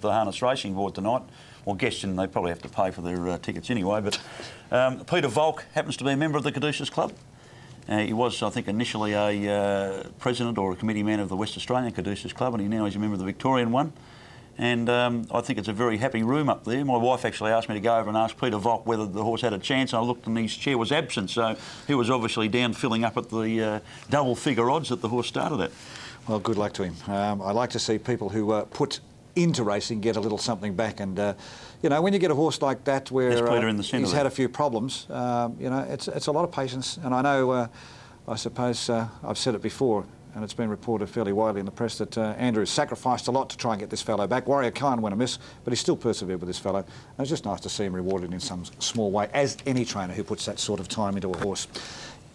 The Harness Racing Board tonight, or Guestion, they probably have to pay for their tickets anyway, but Peter Volk happens to be a member of the Caduceus Club. He was, I think, initially a president or a committee man of the West Australian Caduceus Club, and he now is a member of the Victorian one. And I think it's a very happy room up there. My wife actually asked me to go over and ask Peter Volk whether the horse had a chance. I looked and his chair was absent, so he was obviously down filling up at the double figure odds that the horse started at. Well, good luck to him. I like to see people who put into racing get a little something back, and you know, when you get a horse like that where he's had a few problems, you know, it's a lot of patience. And I know, I suppose I've said it before, and it's been reported fairly widely in the press that Andrew sacrificed a lot to try and get this fellow back. Warrior Khan went amiss, but he still persevered with this fellow, and it's just nice to see him rewarded in some small way, as any trainer who puts that sort of time into a horse.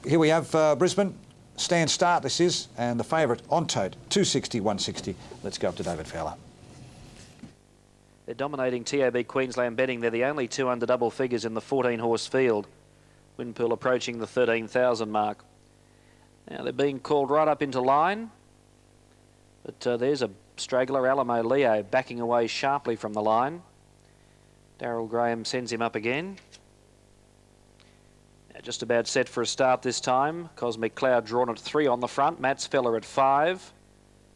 Here we have Brisbane. Stand start this is, and the favourite on tote, 260, 160. Let's go up to David Fowler. They're dominating TAB Queensland betting. They're the only two under double figures in the 14-horse field. Windpool approaching the 13,000 mark. Now they're being called right up into line. But there's a straggler, Alamo Leo, backing away sharply from the line. Darryl Graham sends him up again. Now just about set for a start this time. Cosmic Cloud drawn at 3 on the front. Matsfella at 5.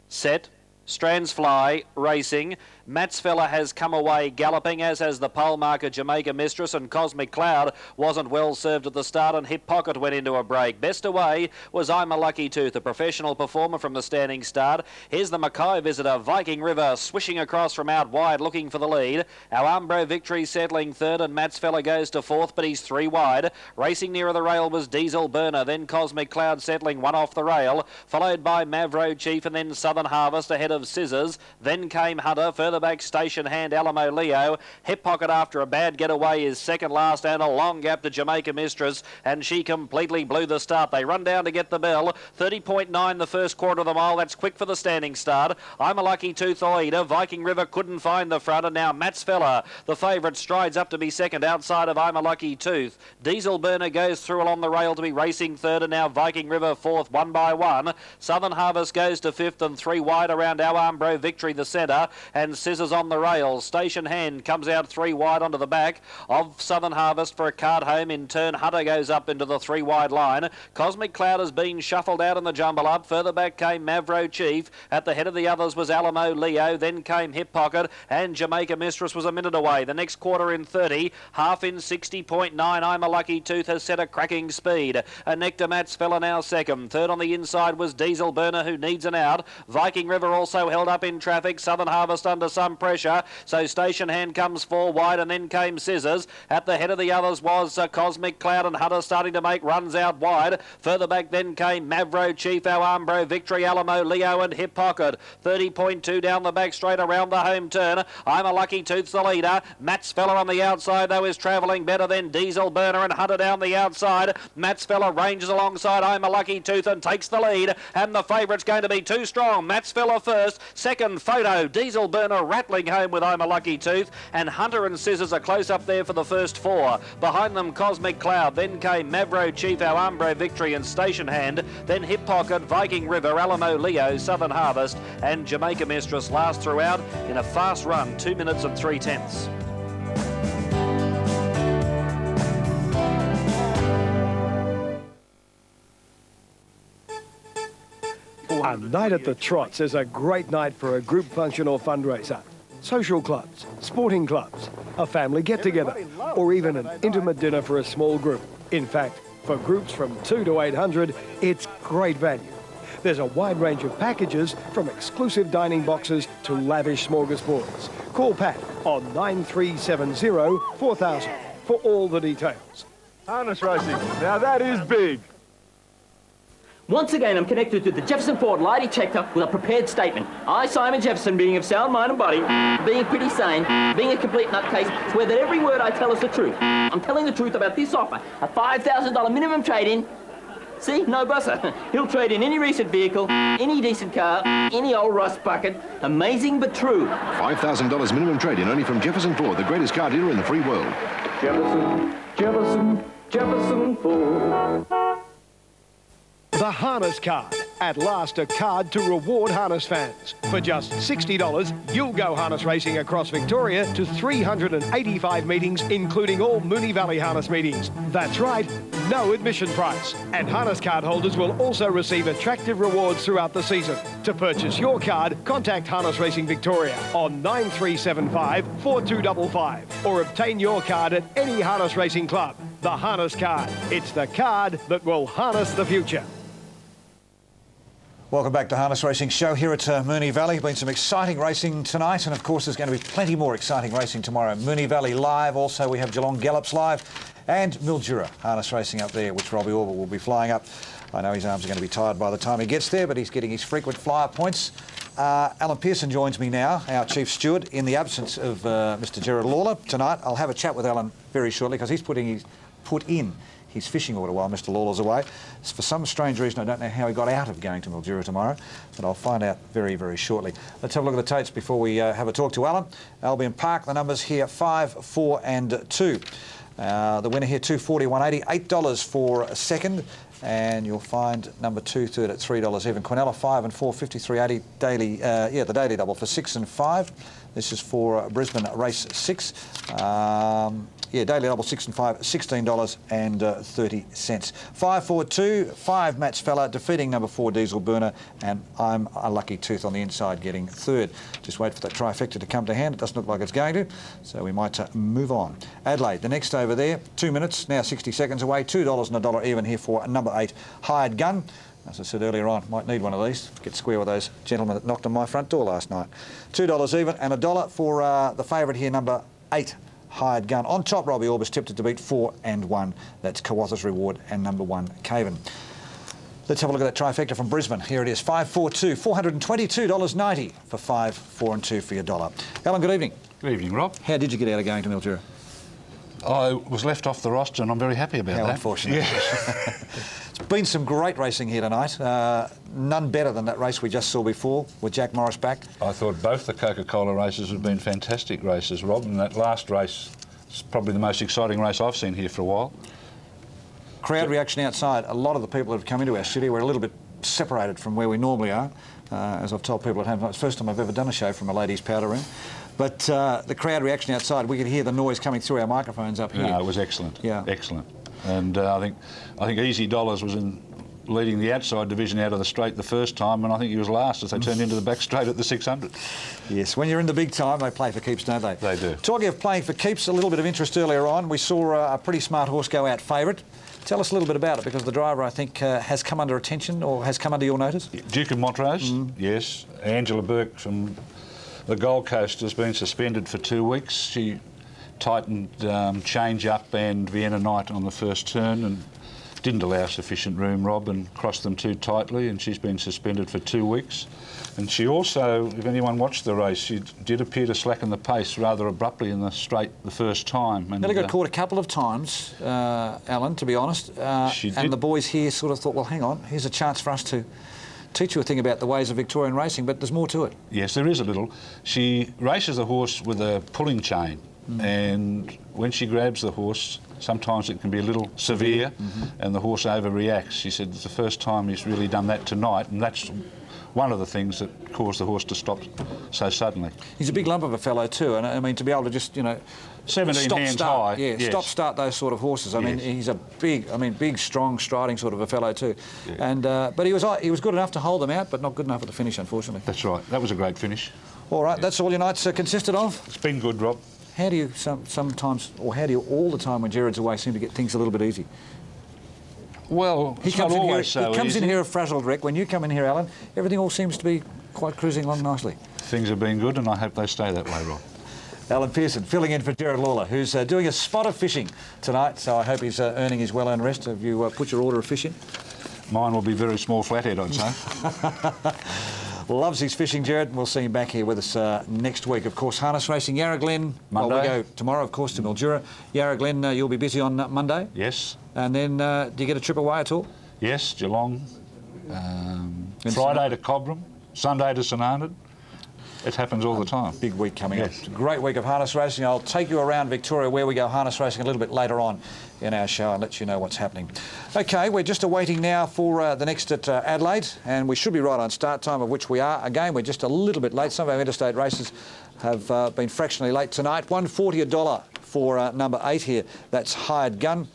Set. Strands fly, racing. Matsfella has come away galloping, as has the pole marker Jamaica Mistress, and Cosmic Cloud wasn't well served at the start, and Hip Pocket went into a break. Best away was I'm a Lucky Tooth, a professional performer from the standing start. Here's the Mackay Visitor, Viking River, swishing across from out wide, looking for the lead. Our Umbro Victory settling third, and Matsfella goes to fourth, but he's 3 wide. Racing nearer the rail was Diesel Burner, then Cosmic Cloud settling 1 off the rail, followed by Mavro Chief, and then Southern Harvest ahead of Scissors. Then came Hunter, further back Station Hand, Alamo Leo. Hip Pocket after a bad getaway is second last, and a long gap to Jamaica Mistress, and she completely blew the start. They run down to get the bell. 30.9 the first quarter of the mile. That's quick for the standing start. I'm a Lucky Tooth Oida. Viking River couldn't find the front, and now Matsfella, the favourite, strides up to be second outside of I'm a Lucky Tooth. Diesel Burner goes through along the rail to be racing third, and now Viking River fourth, 1 by 1. Southern Harvest goes to fifth, and 3 wide around our Umbro Victory the centre, and Scissors on the rails. Station Hand comes out 3 wide onto the back of Southern Harvest for a card home. In turn, Hunter goes up into the 3 wide line. Cosmic Cloud has been shuffled out in the jumble up. Further back came Mavro Chief. At the head of the others was Alamo Leo. Then came Hip Pocket, and Jamaica Mistress was a minute away. The next quarter in 30, half in 60.9. I'm a Lucky Tooth has set a cracking speed. A Nectar Matsfella now second. Third on the inside was Diesel Burner, who needs an out. Viking River also held up in traffic. Southern Harvest under some pressure, so Station Hand comes 4 wide, and then came Scissors. At the head of the others was Cosmic Cloud, and Hunter starting to make runs out wide. Further back then came Mavro Chief, our Umbro Victory, Alamo Leo, and Hip Pocket. 30.2 down the back straight around the home turn. I'm a Lucky Tooth's the leader. Matsfella on the outside though is travelling better than Diesel Burner, and Hunter down the outside. Matsfella ranges alongside I'm a Lucky Tooth and takes the lead, and the favourite's going to be too strong. Matsfella first, second Photo, Diesel Burner rattling home with I'm a Lucky Tooth, and Hunter and Scissors are close up there for the first 4. Behind them Cosmic Cloud, then came Mavro Chief, our Umbro Victory, and Station Hand, then Hip Pocket, Viking River, Alamo Leo, Southern Harvest, and Jamaica Mistress last throughout in a fast run, 2 minutes and 3/10. A night at the Trots is a great night for a group function or fundraiser. Social clubs, sporting clubs, a family get-together, or even an intimate dinner for a small group. In fact, for groups from 2 to 800, it's great value. There's a wide range of packages, from exclusive dining boxes to lavish smorgasbords. Call Pat on 9370 4000 for all the details. Harness racing, now that is big. Once again, I'm connected to the Jefferson Ford lie detector with a prepared statement. I, Simon Jefferson, being of sound mind and body, being pretty sane, being a complete nutcase, swear that every word I tell is the truth. I'm telling the truth about this offer, a $5,000 minimum trade-in. See, no busser. He'll trade in any recent vehicle, any decent car, any old rust bucket. Amazing but true. $5,000 minimum trade-in only from Jefferson Ford, the greatest car dealer in the free world. Jefferson, Jefferson, Jefferson Ford. The Harness Card. At last, a card to reward harness fans. For just $60, you'll go harness racing across Victoria to 385 meetings, including all Moonee Valley harness meetings. That's right, no admission price. And harness card holders will also receive attractive rewards throughout the season. To purchase your card, contact Harness Racing Victoria on 9375 4255 or obtain your card at any harness racing club. The Harness Card. It's the card that will harness the future. Welcome back to Harness Racing Show here at Moonee Valley. Been some exciting racing tonight, and of course there's going to be plenty more exciting racing tomorrow. Moonee Valley live, also we have Geelong Gallops live, and Mildura Harness Racing up there, which Robbie Orville will be flying up. I know his arms are going to be tired by the time he gets there, but he's getting his frequent flyer points. Alan Pearson joins me now, our Chief Steward, in the absence of Mr Gerard Lawler tonight. I'll have a chat with Alan very shortly because he's put in his fishing order while Mr Lawler's away. For some strange reason, I don't know how he got out of going to Mildura tomorrow, but I'll find out very, very shortly. Let's have a look at the totes before we have a talk to Alan. Albion Park, the numbers here 5, 4 and 2. The winner here, $240.180, $8 for a second, and you'll find number 2 third at $3 even. Quinella 5 and 4, $53.80 daily. The daily double for 6 and 5. This is for Brisbane race 6. Daily double 6 and 5, $16.30. 5, 4, 2, 5 Mats Feller defeating number 4 Diesel Burner, and I'm a lucky tooth on the inside getting third. Just wait for that trifecta to come to hand. It doesn't look like it's going to, so we might move on. Adelaide, the next over there, 2 minutes, now 60 seconds away, $2 and $1 even here for number 8 Hired Gun. As I said earlier on, might need one of these. Get square with those gentlemen that knocked on my front door last night. $2 even and $1 for the favourite here, number 8 Hired Gun. On top, Robbie Orbis tipped it to beat 4 and 1. That's Kawatha's Reward and number 1 Caven. Let's have a look at that trifecta from Brisbane. Here it is, 5, 4, 2, $422.90 for 5, 4 and 2 for your dollar. Alan, good evening. Good evening, Rob. How did you get out of going to Mildura? I was left off the roster and I'm very happy about that. How unfortunate. Yes. It's been some great racing here tonight. None better than that race we just saw before with Jack Morris back. I thought both the Coca-Cola races have been fantastic races, Rob, and that last race is probably the most exciting race I've seen here for a while. Crowd reaction outside. A lot of the people that have come into our studio were a little bit separated from where we normally are. As I've told people at home, it's the first time I've ever done a show from a ladies' powder room. But the crowd reaction outside, we could hear the noise coming through our microphones up here. No, it was excellent. Yeah. Excellent. And I think Easy Dollars was leading the outside division out of the straight the first time, and I think he was last as they turned into the back straight at the 600. Yes, when you're in the big time, they play for keeps, don't they? They do. Talking of playing for keeps, a little bit of interest earlier on. We saw a pretty smart horse go out favourite. Tell us a little bit about it, because the driver, I think, has come under attention or has come under your notice. Duke of Montrose, yes. Angela Burke from the Gold Coast has been suspended for 2 weeks. She tightened Change Up and Vienna Knight on the first turn and didn't allow sufficient room, Rob, and crossed them too tightly, and she's been suspended for 2 weeks. And she also, if anyone watched the race, she did appear to slacken the pace rather abruptly in the straight the first time. And Nelly got caught a couple of times, Alan, to be honest. She did. And the boys here sort of thought, well, hang on, here's a chance for us to teach you a thing about the ways of Victorian racing, but there's more to it. Yes, there is a little. She races the horse with a pulling chain, and when she grabs the horse, sometimes it can be a little severe, and the horse overreacts. She said it's the first time he's really done that tonight, and that's one of the things that caused the horse to stop so suddenly. He's a big lump of a fellow too, and I mean, to be able to just, 17 hands high. Yeah, yes. start those sort of horses. I mean, he's a big, strong, striding sort of a fellow too. Yeah. And but he was good enough to hold them out, but not good enough at the finish, unfortunately. That's right. That was a great finish. All right, that's all your nights consisted of? It's been good, Rob. How do you sometimes, or how do you all the time when Gerard's away, seem to get things a little bit easy? Well, he comes in here a frazzled wreck. When you come in here, Alan, everything all seems to be quite cruising along nicely. Things have been good, and I hope they stay that way, Rob. Alan Pearson filling in for Gerard Lawler, who's doing a spot of fishing tonight, so I hope he's earning his well-earned rest. Have you put your order of fish in? Mine will be very small flathead, I'd say. Loves his fishing, Gerard, and we'll see him back here with us next week. Of course, harness racing, Yarra Glen. Monday. Well, we go tomorrow, of course, to Mildura. Yarra Glen, you'll be busy on Monday? Yes. And then, do you get a trip away at all? Yes, Geelong. Friday to Cobram, Sunday to St Arnaud. It happens all the time. Big week coming up. Yes. It's a great week of harness racing. I'll take you around Victoria where we go harness racing a little bit later on in our show and let you know what's happening. OK, we're just awaiting now for the next at Adelaide, and we should be right on start time, of which we are. Again, we're just a little bit late. Some of our interstate races have been fractionally late tonight. $1.40 $1 for number 8 here. That's Hired Gun.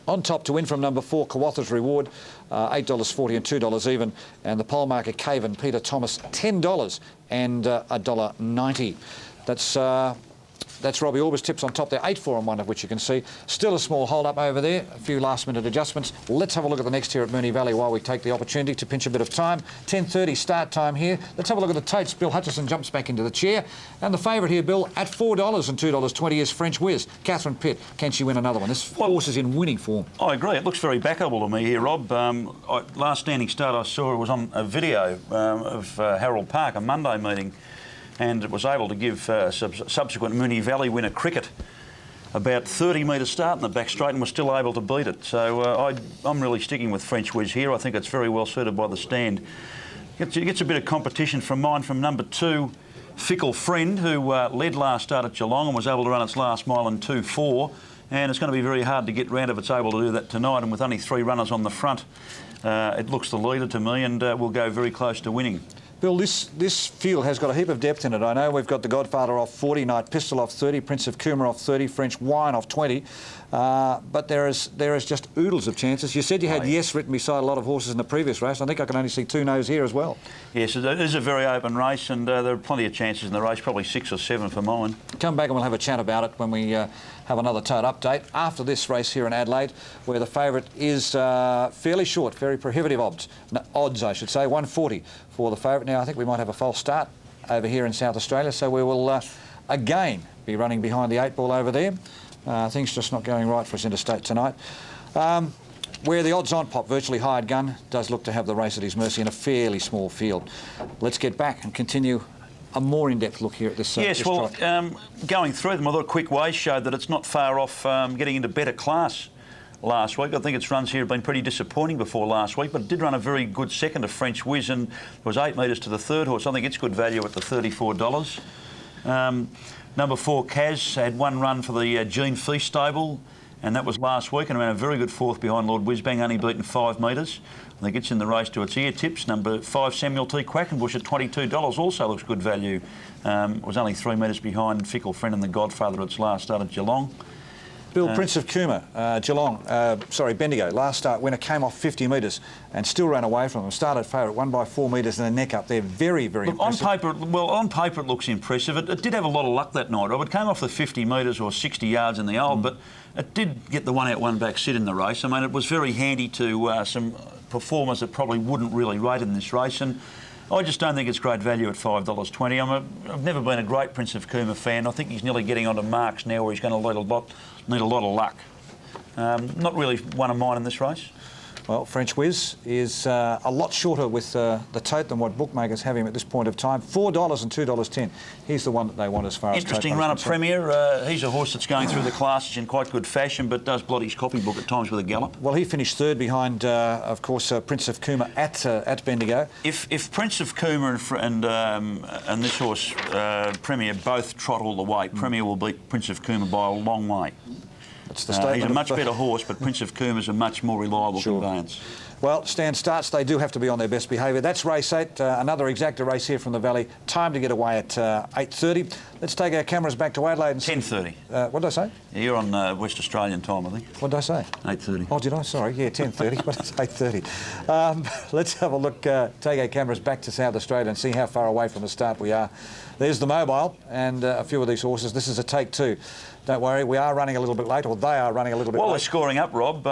On top to win from number 4, Kawatha's Reward, $8.40 and $2 even. And the pole marker Caven, Peter Thomas, $10 and $1.90. That's Robbie Orber's tips on top there, 8-4 and 1 of which you can see. Still a small hold-up over there, a few last-minute adjustments. Let's have a look at the next here at Moonee Valley while we take the opportunity to pinch a bit of time. 10:30 start time here. Let's have a look at the totes. Bill Hutchison jumps back into the chair. And the favourite here, Bill, at $4 and $2.20 is French Whiz. Catherine Pitt, can she win another one? This horse is in winning form. I agree. It looks very backable to me here, Rob. Last standing start I saw was on a video of Harold Park, a Monday meeting, and it was able to give subsequent Moonee Valley winner Cricket about 30 metre start in the back straight and was still able to beat it. So I'm really sticking with French Whiz here. I think it's very well suited by the stand. It gets a bit of competition from mine from number 2, Fickle Friend, who led last start at Geelong and was able to run its last mile in 2:4. And it's going to be very hard to get round if it's able to do that tonight. And with only 3 runners on the front, it looks the leader to me and will go very close to winning. Bill, this field has got a heap of depth in it. I know we've got the Godfather off 40, Night Pistol off 30, Prince of Cooma off 30, French Wine off 20. But there is just oodles of chances. You said you had Yes written beside a lot of horses in the previous race. I think I can only see 2 no's here as well. Yes, it is a very open race and there are plenty of chances in the race, probably 6 or 7 for mine. Come back and we'll have a chat about it when we have another tote update after this race here in Adelaide, where the favourite is fairly short, very prohibitive odds, I should say, 140 for the favourite. Now, I think we might have a false start over here in South Australia, so we will again be running behind the 8 ball over there. Things just not going right for us interstate tonight. Where the odds-on pop, Virtually Hired Gun, does look to have the race at his mercy in a fairly small field. Let's get back and continue a more in-depth look here at this. Yes, well, going through them, I thought a quick way showed that it's not far off getting into better class last week. I think its runs here have been pretty disappointing before last week, but it did run a very good second to French Whiz and it was 8 metres to the third horse. I think it's good value at the $34. Number 4, Kaz, had 1 run for the Gene Feast stable, and that was last week, and ran a very good 4th behind Lord Whizbang, only beaten 5 metres. I think it's in the race to its ear tips. Number 5, Samuel T. Quackenbush at $22 also looks good value. Was only 3 metres behind Fickle Friend and the Godfather at its last start at Geelong. Bill, Prince of Cooma, Bendigo, last start winner, came off 50 metres and still ran away from them. Started favourite, won by 4 metres and a neck up there. Very, very impressive. On paper it looks impressive. It did have a lot of luck that night, Rob. It came off the 50 metres or 60 yards in the old, but it did get the 1 out, 1 back sit in the race. I mean, it was very handy to some performers that probably wouldn't really rate in this race, and I just don't think it's great value at $5.20. I've never been a great Prince of Cooma fan. I think he's nearly getting onto marks now where he's going to need a lot of luck. Not really one of mine in this race. Well, French Whiz is a lot shorter with the tote than what bookmakers have him at this point of time. $4 and $2.10. He's the one that they want as far as interesting run of Premier. He's a horse that's going through the classes in quite good fashion, but does blot his copybook at times with a gallop. Well, he finished 3rd behind, of course, Prince of Cooma at Bendigo. If Prince of Cooma and this horse Premier both trot all the way, Premier will beat Prince of Cooma by a long way. It's the statement he's a much better horse, but Prince of Cooma is a much more reliable conveyance. Well, stand starts, they do have to be on their best behaviour. That's race 8, another exacta race here from the Valley. Time to get away at 8:30. Let's take our cameras back to Adelaide and 10:30. What did I say? Yeah, you're on West Australian time, I think. What did I say? 8:30. Oh, did I? Sorry. Yeah, 10:30, but it's 8:30. Let's have a look, take our cameras back to South Australia and see how far away from the start we are. There's the mobile and a few of these horses. This is a take 2. Don't worry, we are running a little bit late, or they are running a little bit late. While they're scoring up, Rob,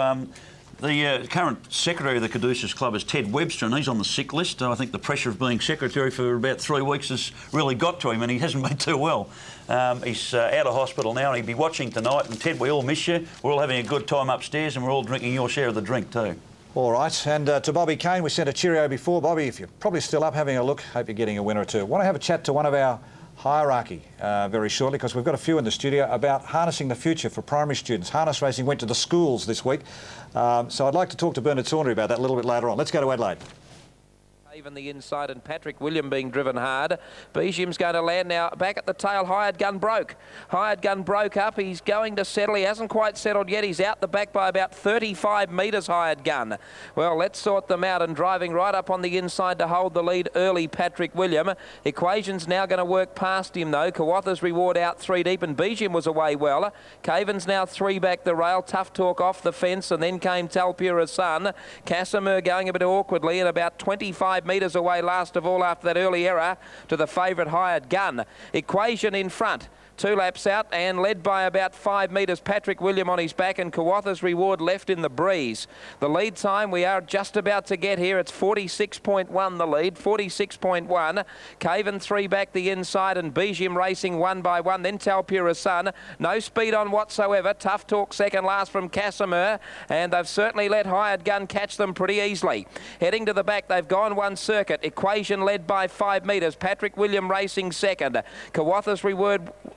the current secretary of the Caduceus Club is Ted Webster, and he's on the sick list. I think the pressure of being secretary for about 3 weeks has really got to him, and he hasn't been too well. He's out of hospital now, and he'll be watching tonight. And Ted, we all miss you. We're all having a good time upstairs, and we're all drinking your share of the drink too. All right, and to Bobby Kane, we sent a cheerio before. Bobby, if you're probably still up having a look, hope you're getting a winner or two. Want to have a chat to one of our hierarchy very shortly, because we've got a few in the studio about harnessing the future for primary students. Harness racing went to the schools this week, so I'd like to talk to Bernard Saunders about that a little bit later on. Let's go to Adelaide. Even the inside and Patrick William being driven hard. Bijim's going to land now back at the tail. Hired Gun broke. Hired Gun broke up. He's going to settle. He hasn't quite settled yet. He's out the back by about 35 metres, Hired Gun. Well, let's sort them out, and driving right up on the inside to hold the lead early, Patrick William. Equation's now going to work past him though. Kawatha's Reward out 3 deep, and Bijim was away well. Caven's now 3 back the rail. Tough Talk off the fence, and then came Talpura Sun. Casimir going a bit awkwardly and about 25 metres away last of all after that early error to the favourite Hired Gun. Equation in front. 2 laps out and led by about 5 metres. Patrick William on his back, and Kawatha's Reward left in the breeze. The lead time we are just about to get here. It's 46.1 the lead, 46.1. Caven 3 back the inside, and Bijim racing 1 by 1. Then Talpura Sun. No speed on whatsoever. Tough Talk second last from Casimir, and they've certainly let Hired Gun catch them pretty easily. Heading to the back, they've gone 1 circuit. Equation led by 5 metres. Patrick William racing second. Kawatha's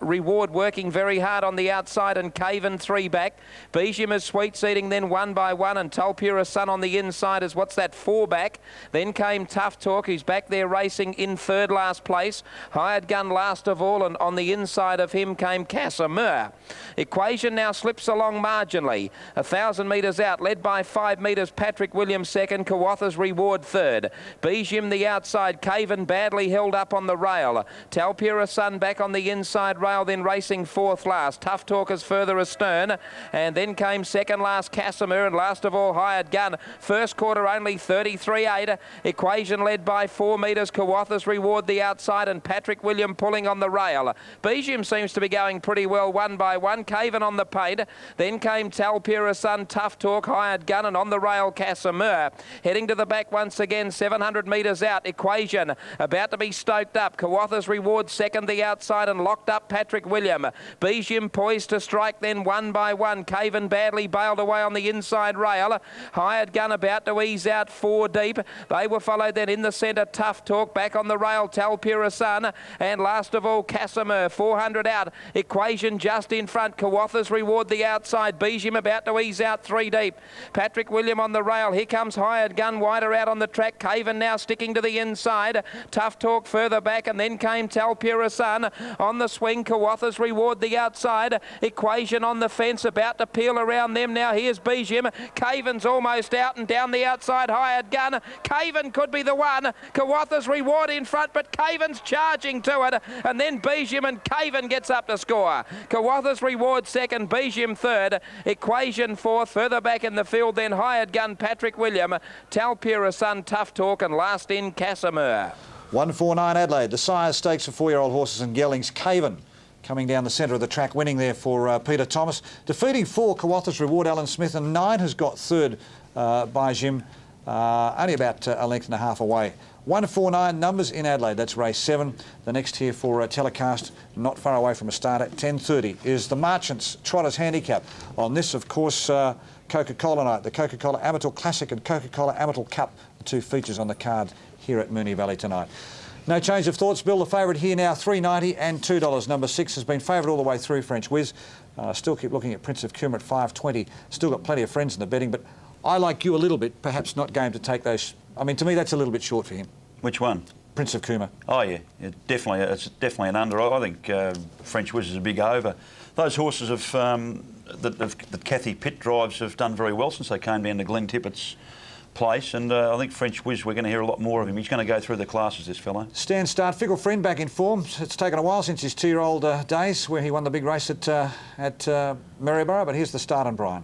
Reward working very hard on the outside, and Caven 3 back. Bijim is sweet seating then 1 by 1, and Talpura Sun on the inside is 4 back. Then came Tough Talk, who's back there racing in 3rd last place. Hired Gun last of all, and on the inside of him came Casimir. Equation now slips along marginally. 1,000 metres out, led by 5 metres. Patrick Williams second, Kawatha's Reward third. Bijim the outside. Caven badly held up on the rail. Talpura Sun back on the inside rail, then racing 4th last. Tough Talk is further astern, and then came second last Casimir, and last of all Hired Gun. First quarter only 33.8. Equation led by 4 metres. Kawatha's Reward the outside, and Patrick William pulling on the rail. Bijim seems to be going pretty well 1 by 1. Caven on the paint. Then came Talpura Sun, Tough Talk, Hired Gun, and on the rail Casimir. Heading to the back once again, 700 metres out. Equation about to be stoked up. Kawatha's Reward second the outside, and locked up Patrick William. Bijim poised to strike then 1 by 1. Caven badly bailed away on the inside rail. Hired Gun about to ease out 4 deep. They were followed then in the centre. Tough Talk back on the rail. Talpura Sun, and last of all Casimir. 400 out. Equation just in front. Kawatha's Reward the outside. Bijim about to ease out 3 deep. Patrick William on the rail. Here comes Hired Gun wider out on the track. Caven now sticking to the inside. Tough Talk further back, and then came Talpura Sun on the swing. Kawatha's Reward the outside. Equation on the fence, about to peel around them now. Here's Bijim. Caven's almost out, and down the outside Hired Gun. Caven could be the one. Kawatha's Reward in front, but Caven's charging to it, and then Bijim, and Caven gets up to score. Kawatha's Reward second, Bijim third. Equation fourth. Further back in the field then Hired Gun, Patrick William, Talpura Sun, Tough Talk, and last in Casimir. 149 Adelaide. The Sires Stakes for 4-year-old horses and geldings. Caven coming down the centre of the track, winning there for Peter Thomas. Defeating 4, Kawatha's Reward, Alan Smith, and 9 has got third by Jim, only about a length and a half away. 149 numbers in Adelaide. That's race 7. The next here for telecast, not far away from a start at 10:30, is the Marchants Trotters Handicap. On this, of course, Coca-Cola night, the Coca-Cola Amateur Classic and Coca-Cola Amateur Cup, the 2 features on the card here at Moonee Valley tonight. No change of thoughts. Bill, the favourite here now, $3.90 and $2. Number 6 has been favourite all the way through, French Whiz. Still keep looking at Prince of Cooma at $5.20. Still got plenty of friends in the betting, but I, like you a little bit, perhaps not game to take those. I mean, to me, that's a little bit short for him. Which one? Prince of Cooma. Oh, yeah. Definitely. It's definitely an under. I think French Whiz is a big over. Those horses that Kathy Pitt drives have done very well since they came down to Glenn Tippett's place, and I think French Whiz, we're going to hear a lot more of him. He's going to go through the classes, this fellow. Stand start, Fickle Friend back in form. It's taken a while since his 2-year-old days where he won the big race at Maryborough, but here's the start on Brian.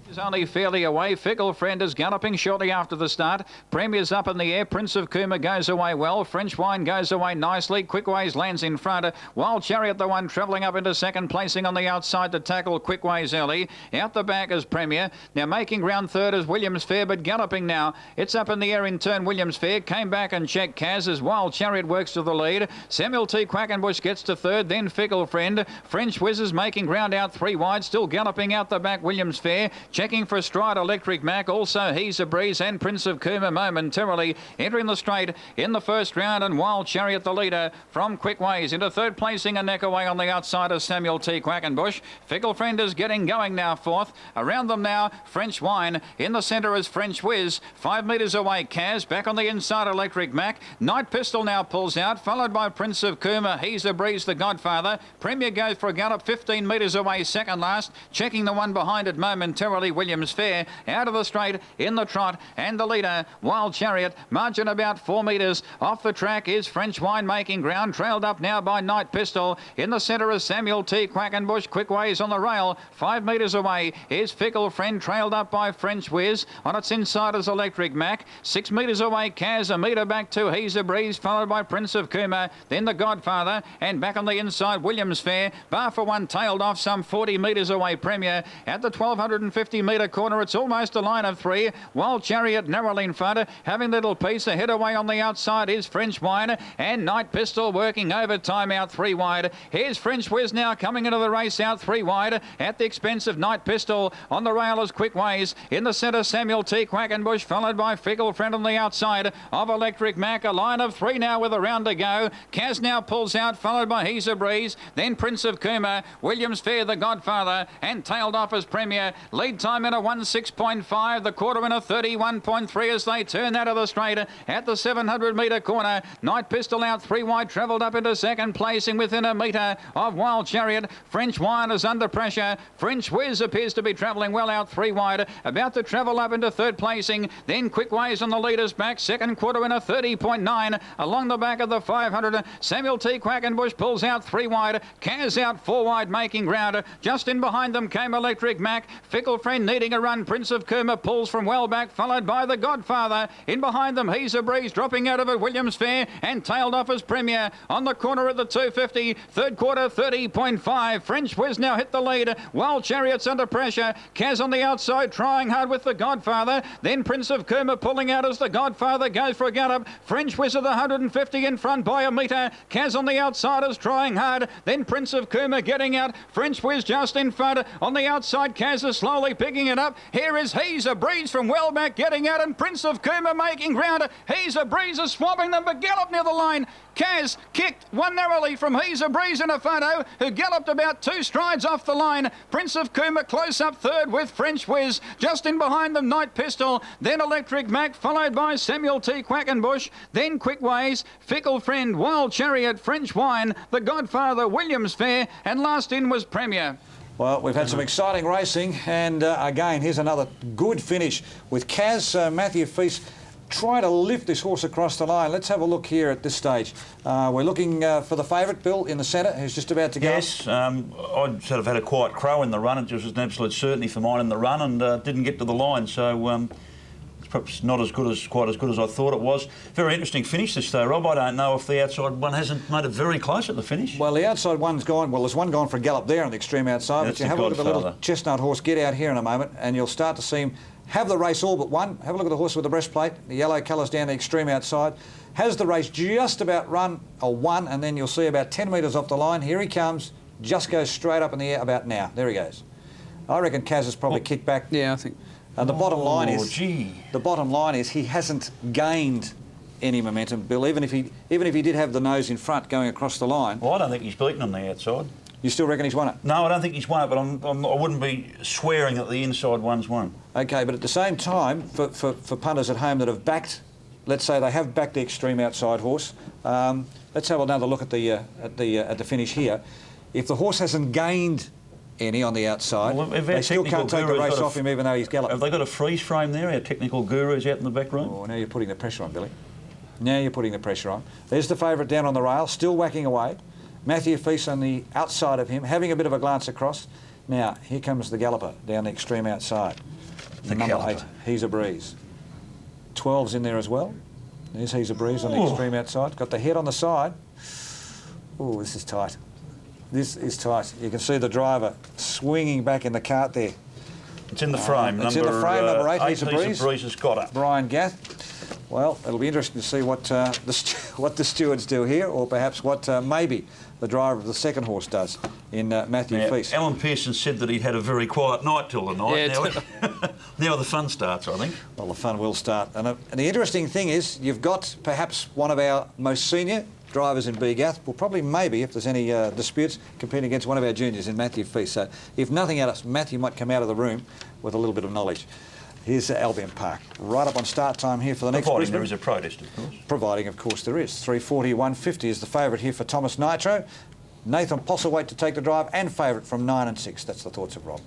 Is only fairly away. Fickle Friend is galloping shortly after the start. Premier's up in the air. Prince of Cooma goes away well. French Wine goes away nicely. Quickways lands in front. Wild Chariot, the one travelling up into second, placing on the outside to tackle Quickways early. Out the back is Premier. Now making ground third is Williams Fair, but galloping now. It's up in the air in turn. Williams Fair came back and checked Kaz as Wild Chariot works to the lead. Samuel T. Quackenbush gets to third, then Fickle Friend. French Whiz is making ground out 3 wide, still galloping out the back. Williams Fair. Checking for Stride Electric Mac. Also, He's a Breeze and Prince of Cooma momentarily entering the straight in the first round, and Wild Chariot the leader from Quickways. Into third placing, a neck away on the outside of Samuel T. Quackenbush. Fickle Friend is getting going now fourth. Around them now, French Wine. In the centre is French Whiz. 5 metres away, Kaz. Back on the inside, Electric Mac. Night Pistol now pulls out, followed by Prince of Cooma. He's a Breeze, the Godfather. Premier goes for a gallop, 15 metres away, second last. Checking the one behind it momentarily, Williams Fair. Out of the straight, in the trot, and the leader, Wild Chariot. Margin about 4 metres. Off the track is French Wine making ground, trailed up now by Night Pistol. In the centre is Samuel T. Quackenbush. Quickways on the rail. 5 metres away is Fickle Friend, trailed up by French Whiz. On its inside is Electric Mac. 6 metres away, Kaz. A metre back to He's a Breeze, followed by Prince of Cooma. Then the Godfather, and back on the inside, Williams Fair. Bar for one, tailed off some 40 metres away, Premier. At the 1250 metre corner, it's almost a line of 3. Wild Chariot narrowly in front, having little piece. Ahead away on the outside is French Wine, and Night Pistol working overtime out 3 wide. Here's French Whiz now coming into the race out 3 wide at the expense of Night Pistol. On the rail is Quickways. In the centre, Samuel T. Quackenbush, followed by Fickle Friend on the outside of Electric Mac. A line of 3 now with a round to go. Kaz now pulls out, followed by He's a Breeze. Then Prince of Cooma, Williams Fair, the Godfather, and tailed off as Premier. Lead time in a 1:06.5. The quarter in a 31.3 as they turn out of the straight at the 700 metre corner. Night Pistol out 3 wide, travelled up into second placing within a metre of Wild Chariot. French Wine is under pressure. French Whiz appears to be travelling well out 3 wide, about to travel up into third placing. Then Quickways on the leader's back, second quarter in a 30.9. Along the back of the 500, Samuel T. Quackenbush pulls out 3 wide. Kaz out 4 wide, making ground. Just in behind them came Electric Mac. Fickle Friend needing a run. Prince of Cooma pulls from well back, followed by the Godfather. In behind them, He's a Breeze dropping out of it, Williams Fair, and tailed off as Premier. On the corner at the 250, third quarter 30.5. French Whiz now hit the lead. Wild Chariot's under pressure. Kaz on the outside, trying hard with the Godfather. Then Prince of Cooma pulling out as the Godfather goes for a gallop. French Whiz at the 150 in front by a metre. Kaz on the outside is trying hard. Then Prince of Cooma getting out. French Whiz just in front. On the outside, Kaz is slowly picking it up. Here is He's a Breeze from well back getting out, and Prince of Cooma making ground. He's a Breeze is swamping them, but gallop near the line. Kaz kicked one narrowly from He's a Breeze in a photo, who galloped about 2 strides off the line. Prince of Cooma close up third with French Whiz. Just in behind them, Night Pistol. Then Electric Mac, followed by Samuel T. Quackenbush. Then Quickways, Fickle Friend, Wild Chariot, French Wine, the Godfather, Williams Fair, and last in was Premier. Well, we've had some exciting racing, and again, here's another good finish with Kaz. Matthew Feast trying to lift this horse across the line. Let's have a look here at this stage. We're looking for the favourite, Bill, in the centre, who's just about to go. Yes, I'd sort of had a quiet crow in the run. It just was an absolute certainty for mine in the run, and didn't get to the line, so it's perhaps not quite as good as I thought it was. Very interesting finish this though, Rob. I don't know if the outside one hasn't made it very close at the finish. Well, the outside one's gone. Well, there's one gone for a gallop there on the extreme outside. That's but you have a look at the little chestnut horse get out here in a moment, and you'll start to see him have the race all but one. Have a look at the horse with the breastplate. The yellow colours down the extreme outside. Has the race just about run a 1, and then you'll see about 10 metres off the line. Here he comes. Just goes straight up in the air about now. There he goes. I reckon Kaz has probably kicked back. Yeah, I think. And the bottom line is, gee. The bottom line is he hasn't gained any momentum, Bill. Even if he did have the nose in front going across the line. Well, I don't think he's beaten on the outside. You still reckon he's won it? No, I don't think he's won it, but I wouldn't be swearing that the inside one's won. Okay, but at the same time, for punters at home that have backed, let's say they have backed the extreme outside horse. Let's have another look at the finish here. If the horse hasn't gained any on the outside, well, they still can't take the race off him even though he's galloped. Have they got a freeze frame there? Our technical guru's out in the back room. Oh, now you're putting the pressure on, Billy. Now you're putting the pressure on. There's the favourite down on the rail, still whacking away. Matthew Feast on the outside of him, having a bit of a glance across. Now, here comes the galloper down the extreme outside. Number 8, He's a Breeze. 12's in there as well. There's He's a Breeze on the extreme outside. Got the head on the side. Oh, this is tight. This is tight. You can see the driver swinging back in the cart there. It's in the frame. It's in the frame, number 8, He's a Breeze. Breeze has got it. Brian Gath. Well, it'll be interesting to see what the stewards do here, or perhaps what maybe the driver of the second horse does in Matthew Feast. Alan Pearson said that he'd had a very quiet night till the night. Yeah, now the fun starts, I think. Well, the fun will start. And the interesting thing is, you've got perhaps one of our most senior drivers in BGATH, will probably maybe, if there's any disputes, competing against one of our juniors in Matthew Feast. So if nothing else, Matthew might come out of the room with a little bit of knowledge. Here's Albion Park, right up on start time here for the next Providing there is a protest, of course. Providing, of course, there is. 340, 150 is the favourite here for Thomas Nitro. Nathan Postlethwaite to take the drive, and favourite from 9 and 6. That's the thoughts of Rob.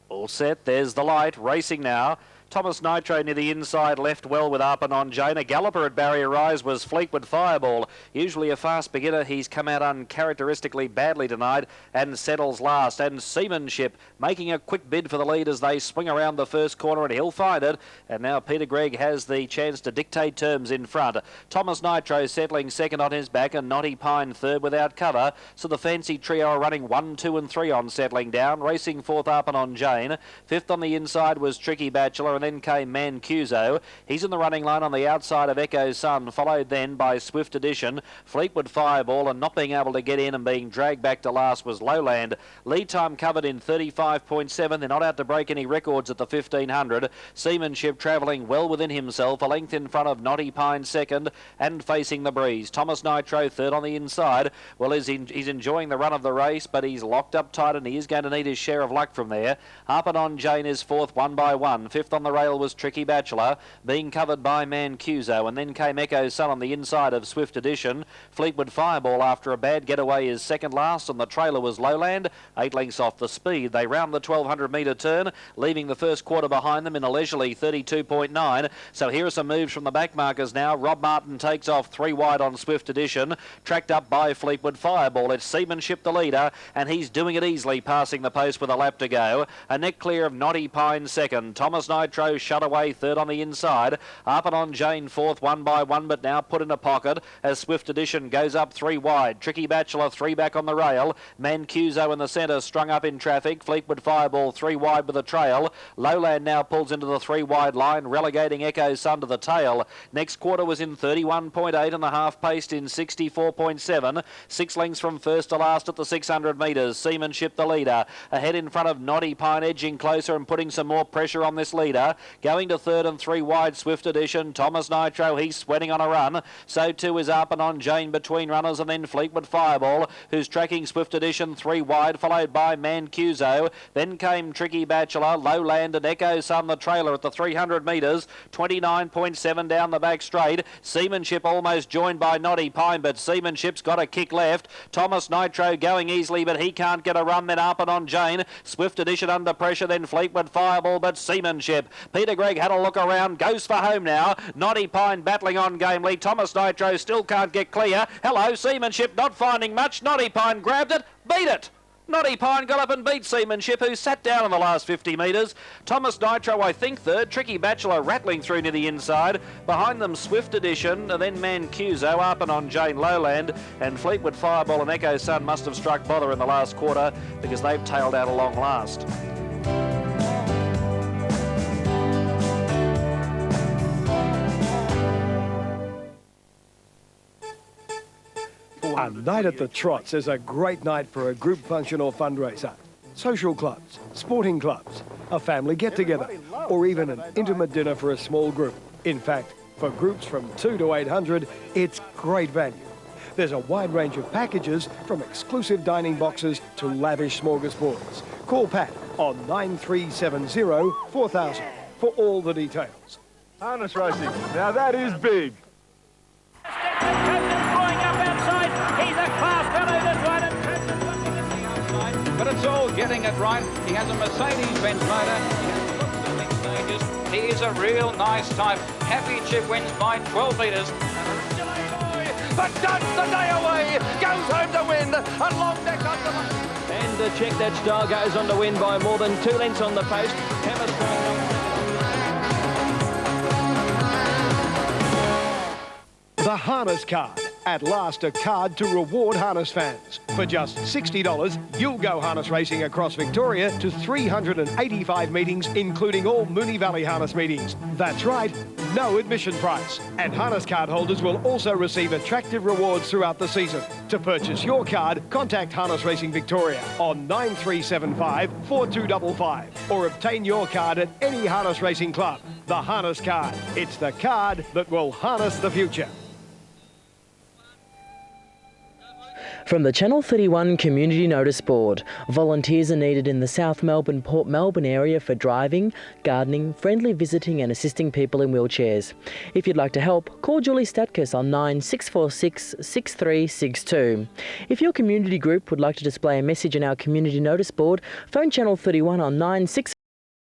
All set, there's the light, racing now. Thomas Nitro near the inside left well with Arpanon Jane. A galloper at Barrier Rise was Fleetwood Fireball. Usually a fast beginner, he's come out uncharacteristically badly tonight and settles last. And Seamanship making a quick bid for the lead as they swing around the first corner, and he'll find it. And now Peter Gregg has the chance to dictate terms in front. Thomas Nitro settling second on his back, and Knotty Pine third without cover. So the fancy trio are running 1, 2 and 3 on settling down. Racing fourth Arpanon Jane. Fifth on the inside was Tricky Bachelor, and then came Mancuso. He's in the running line on the outside of Echo Sun, followed then by Swift Edition, Fleetwood Fireball, and not being able to get in and being dragged back to last was Lowland. Lead time covered in 35.7. They're not out to break any records at the 1500. Seamanship travelling well within himself, a length in front of Knotty Pine second and facing the breeze. Thomas Nitro third on the inside. Well, he's enjoying the run of the race, but he's locked up tight and he is going to need his share of luck from there. Arpanon Jane is fourth, 1 by 1. Fifth on the rail was Tricky Bachelor, being covered by Mancuso, and then came Echo Sun on the inside of Swift Edition. Fleetwood Fireball, after a bad getaway, is second last, and the trailer was Lowland, 8 lengths off the speed. They round the 1200 metre turn, leaving the first quarter behind them in a leisurely 32.9. So here are some moves from the back markers now. Rob Martin takes off 3 wide on Swift Edition, tracked up by Fleetwood Fireball. It's Seamanship the leader, and he's doing it easily, passing the post with a lap to go. A neck clear of Knotty Pine second. Thomas Nitro shut away third on the inside. Arpanon Jane fourth, 1 by 1, but now put in a pocket as Swift Edition goes up 3 wide. Tricky Bachelor 3 back on the rail. Mancuso in the centre, strung up in traffic. Fleetwood Fireball 3 wide with a trail. Lowland now pulls into the 3 wide line, relegating Echo Sun to the tail. Next quarter was in 31.8 and the half paced in 64.7. 6 lengths from first to last at the 600 metres. Seamanship the leader. Ahead in front of Knotty Pine, edging closer and putting some more pressure on this leader. Going to third and 3 wide, Swift Edition. Thomas Nitro, he's sweating on a run. So too is Arpanon Jane between runners, and then Fleetwood Fireball, who's tracking Swift Edition 3 wide, followed by Mancuso. Then came Tricky Bachelor, Lowland and Echo Sun, the trailer at the 300 metres. 29.7 down the back straight. Seamanship almost joined by Knotty Pine, but Seamanship's got a kick left. Thomas Nitro going easily, but he can't get a run. Then Arpanon Jane. Swift Edition under pressure, then Fleetwood Fireball, but Seamanship. Peter Gregg had a look around, goes for home now. Knotty Pine battling on gamely. Thomas Nitro still can't get clear. Hello, Seamanship not finding much. Knotty Pine grabbed it, beat it. Knotty Pine got up and beat Seamanship, who sat down in the last 50 metres. Thomas Nitro, I think, third. Tricky Bachelor rattling through near the inside. Behind them, Swift Edition, and then Mancuso, Arpanon Jane, Lowland, and Fleetwood Fireball and Echo Sun must have struck bother in the last quarter because they've tailed out a long last. A night at the Trots is a great night for a group function or fundraiser. Social clubs, sporting clubs, a family get-together, or even an intimate dinner for a small group. In fact, for groups from 2 to 800, it's great value. There's a wide range of packages, from exclusive dining boxes to lavish smorgasbords. Call Pat on 9370 4000 for all the details. Harness racing. Now that is big. But it's all getting it right. He has a Mercedes-Benz motor. He has looked at the big stages. He is a real nice type. Happy Chip wins by 12 metres. But that's the day away. Goes home to win. A long deck on the... And Check That Style goes on to win by more than 2 lengths on the post. The Harness Card. At last, a card to reward harness fans. For just $60, you'll go harness racing across Victoria to 385 meetings, including all Moonee Valley harness meetings. That's right, no admission price. And harness card holders will also receive attractive rewards throughout the season. To purchase your card, contact Harness Racing Victoria on 9375 4255 or obtain your card at any harness racing club. The Harness Card. It's the card that will harness the future. From the Channel 31 Community Notice Board, volunteers are needed in the South Melbourne, Port Melbourne area for driving, gardening, friendly visiting and assisting people in wheelchairs. If you'd like to help, call Julie Statkus on 9646 6362. If your community group would like to display a message in our Community Notice Board, phone Channel 31 on 96